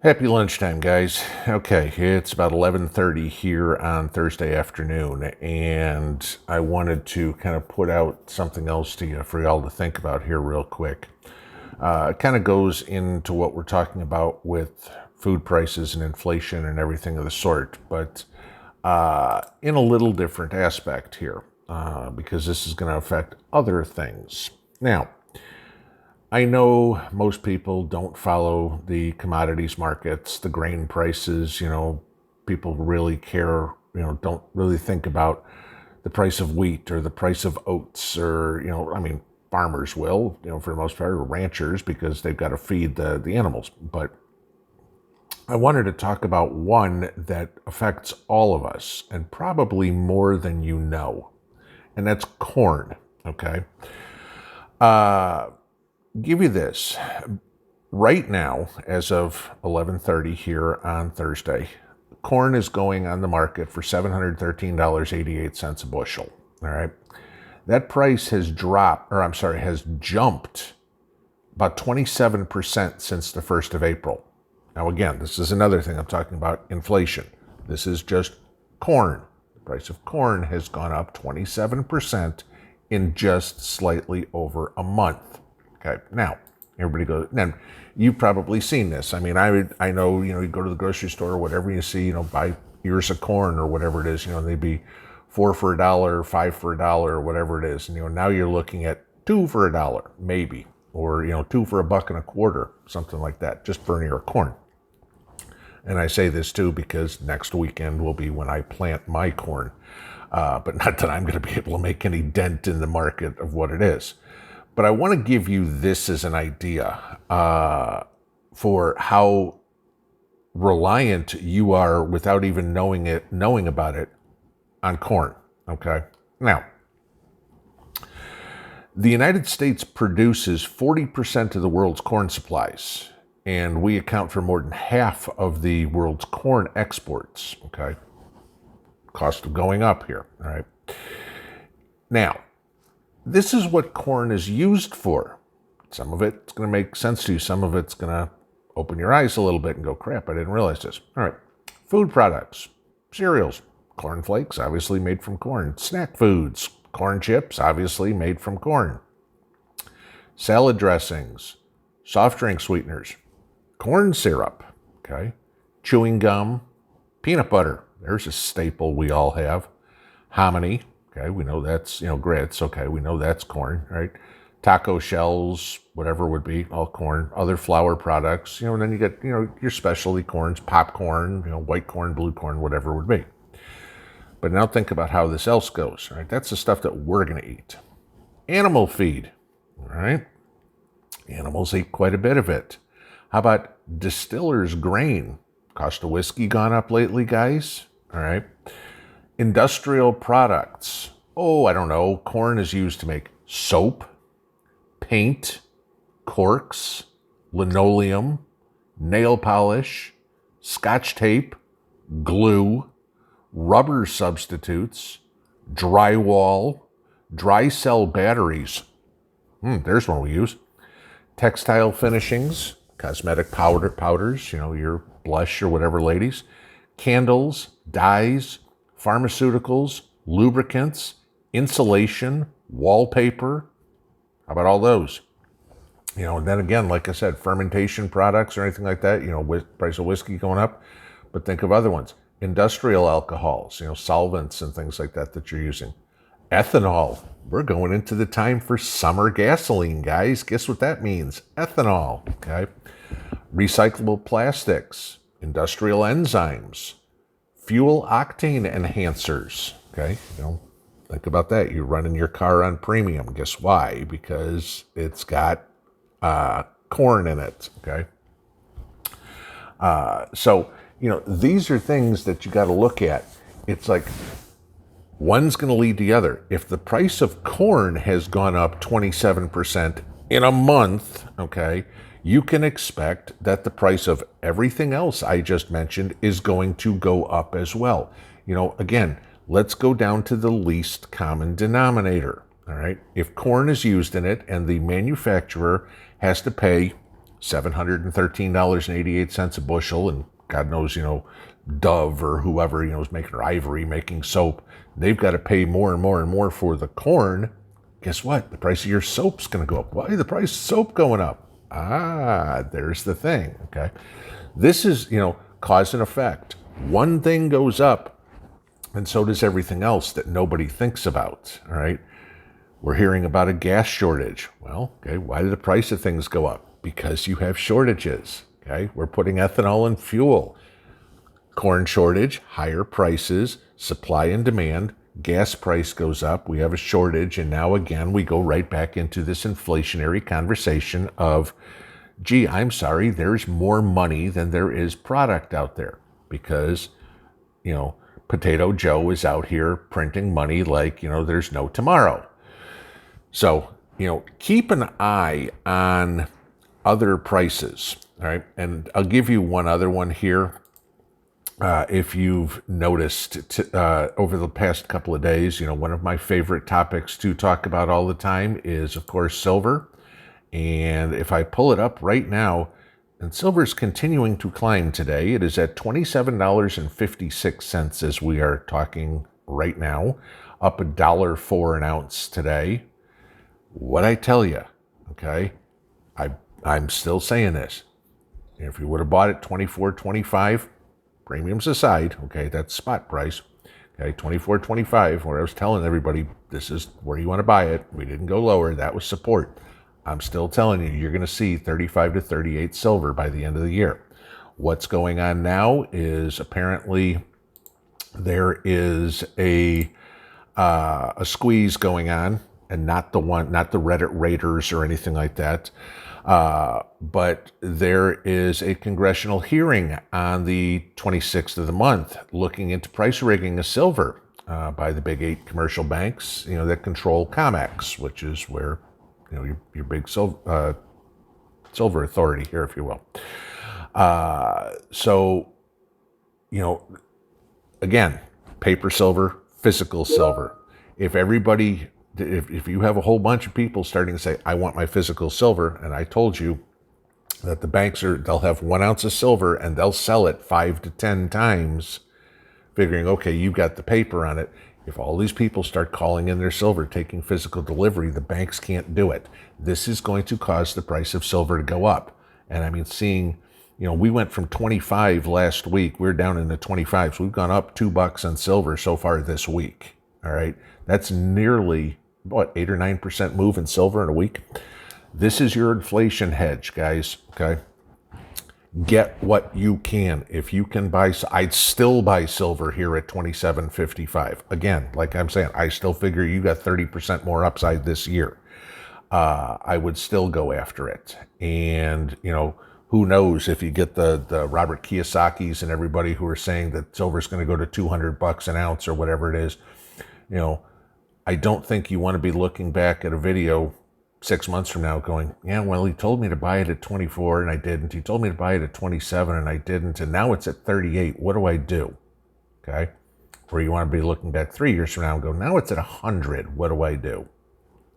Happy lunchtime, guys. Okay, it's about 11:30 here on Thursday afternoon, and I wanted to kind of put out something else to you for y'all to think about here real quick. It kind of goes into what we're talking about with food prices and inflation and everything of the sort, but in a little different aspect here, because this is going to affect other things. Now, I know most people don't follow the commodities markets, the grain prices, people really care, don't really think about the price of wheat or the price of oats or, farmers will, for the most part, or ranchers because they've got to feed the animals. But I wanted to talk about one that affects all of us and probably more than you know, and that's corn, okay? Give you this. Right now, as of 11:30 here on Thursday, corn is going on the market for $713.88 a bushel. All right. That price has jumped about 27% since the 1st of April. Now, again, this is another thing I'm talking about, inflation. This is just corn. The price of corn has gone up 27% in just slightly over a month. Okay, now, everybody goes, and you've probably seen this. I know, you go to the grocery store or whatever you see, buy ears of corn or whatever it is, they'd be 4 for $1, 5 for $1, or whatever it is. And, now you're looking at 2 for $1, maybe, or, 2 for $1.25, something like that, just for an ear of corn. And I say this too because next weekend will be when I plant my corn. But not that I'm going to be able to make any dent in the market of what it is. But I want to give you this as an idea for how reliant you are without even knowing about it on corn. Okay. Now, the United States produces 40% of the world's corn supplies, and we account for more than half of the world's corn exports. Okay. Cost of going up here. All right. Now, this is what corn is used for. Some of it's going to make sense to you. Some of it's going to open your eyes a little bit and go, crap, I didn't realize this. All right. Food products, cereals, corn flakes, obviously made from corn. Snack foods, corn chips, obviously made from corn. Salad dressings, soft drink sweeteners, corn syrup, okay? Chewing gum, peanut butter. There's a staple we all have. Hominy. Okay, we know that's, grits. Okay, we know that's corn, right? Taco shells, whatever would be, all corn. Other flour products, and then you get, your specialty corns, popcorn, white corn, blue corn, whatever it would be. But now think about how this else goes, right? That's the stuff that we're going to eat. Animal feed, all right? Animals eat quite a bit of it. How about distillers' grain? Cost of whiskey gone up lately, guys? All right. Industrial products. Oh, I don't know. Corn is used to make soap, paint, corks, linoleum, nail polish, scotch tape, glue, rubber substitutes, drywall, dry cell batteries. There's one we use. Textile finishings, cosmetic powders, your blush or whatever, ladies. Candles, dyes, pharmaceuticals, lubricants, insulation, wallpaper. How about all those? And then again, like I said, fermentation products or anything like that, price of whiskey going up. But think of other ones. Industrial alcohols, solvents and things like that you're using. Ethanol. We're going into the time for summer gasoline, guys. Guess what that means? Ethanol, okay? Recyclable plastics, industrial enzymes, fuel octane enhancers, okay? Think about that. You're running your car on premium. Guess why? Because it's got corn in it, okay? So, these are things that you got to look at. It's like one's going to lead to the other. If the price of corn has gone up 27% in a month, okay, you can expect that the price of everything else I just mentioned is going to go up as well. Again, let's go down to the least common denominator, all right? If corn is used in it and the manufacturer has to pay $713.88 a bushel, and God knows, Dove or whoever, is making ivory, making soap. They've got to pay more and more and more for the corn. Guess what? The price of your soap's going to go up. Why is the price of soap going up? There's the thing, okay? This is, cause and effect. One thing goes up, and so does everything else that nobody thinks about, all right? We're hearing about a gas shortage. Well, okay, why did the price of things go up? Because you have shortages, okay? We're putting ethanol in fuel. Corn shortage, higher prices, supply and demand, gas price goes up, we have a shortage, and now again we go right back into this inflationary conversation of, gee, I'm sorry, there's more money than there is product out there because, Potato Joe is out here printing money like, there's no tomorrow. So, keep an eye on other prices, all right? And I'll give you one other one here. If you've noticed over the past couple of days, one of my favorite topics to talk about all the time is, of course, silver. And if I pull it up right now, and silver is continuing to climb today. It is at $27.56 as we are talking right now, up $1.04 an ounce today. What I tell you, okay, I'm still saying this. If you would have bought it $24.25, premiums aside, okay, that's spot price, okay, $24.25, where I was telling everybody, this is where you want to buy it. We didn't go lower. That was support. I'm still telling you, you're going to see 35 to 38 silver by the end of the year. What's going on now is apparently there is a squeeze going on, and not the Reddit raiders or anything like that. But there is a congressional hearing on the 26th of the month looking into price rigging of silver by the big 8 commercial banks, that control COMEX, which is where, your big silver authority here, if you will. So, again, paper silver, physical silver. If you have a whole bunch of people starting to say, I want my physical silver, and I told you that the banks they'll have 1 ounce of silver and they'll sell it 5 to 10 times, figuring, okay, you've got the paper on it. If all these people start calling in their silver, taking physical delivery, the banks can't do it. This is going to cause the price of silver to go up. And I mean, seeing, we went from 25 last week. We're down in the 25s. We've gone up $2 on silver so far this week. All right. That's nearly, 8 or 9% move in silver in a week. This is your inflation hedge, guys. Okay. Get what you can. If you can buy, I'd still buy silver here at $27.55. Again, like I'm saying, I still figure you got 30% more upside this year. I would still go after it. And, who knows if you get the Robert Kiyosaki's and everybody who are saying that silver is going to go to $200 an ounce or whatever it is, I don't think you want to be looking back at a video 6 months from now going, yeah, well, he told me to buy it at 24 and I didn't. He told me to buy it at 27 and I didn't. And now it's at 38. What do I do? Okay. Or you want to be looking back 3 years from now and go, now it's at 100. What do I do?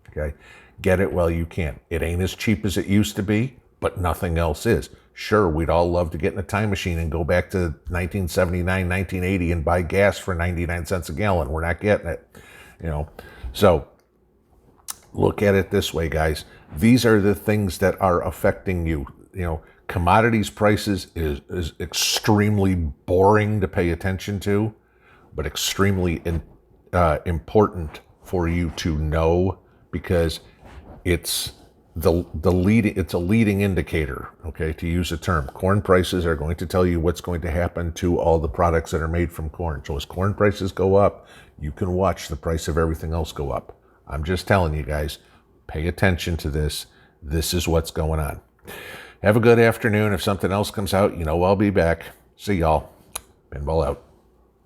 Okay. Get it while you can. It ain't as cheap as it used to be, but nothing else is. Sure, we'd all love to get in a time machine and go back to 1979, 1980 and buy gas for 99 cents a gallon. We're not getting it, So look at it this way, guys. These are the things that are affecting you. Commodities prices is extremely boring to pay attention to, but extremely important for you to know because it's a leading indicator, okay, to use a term. Corn prices are going to tell you what's going to happen to all the products that are made from corn. So as corn prices go up, you can watch the price of everything else go up. I'm just telling you guys, pay attention to this. This is what's going on. Have a good afternoon. If something else comes out, I'll be back. See y'all. Pinball out.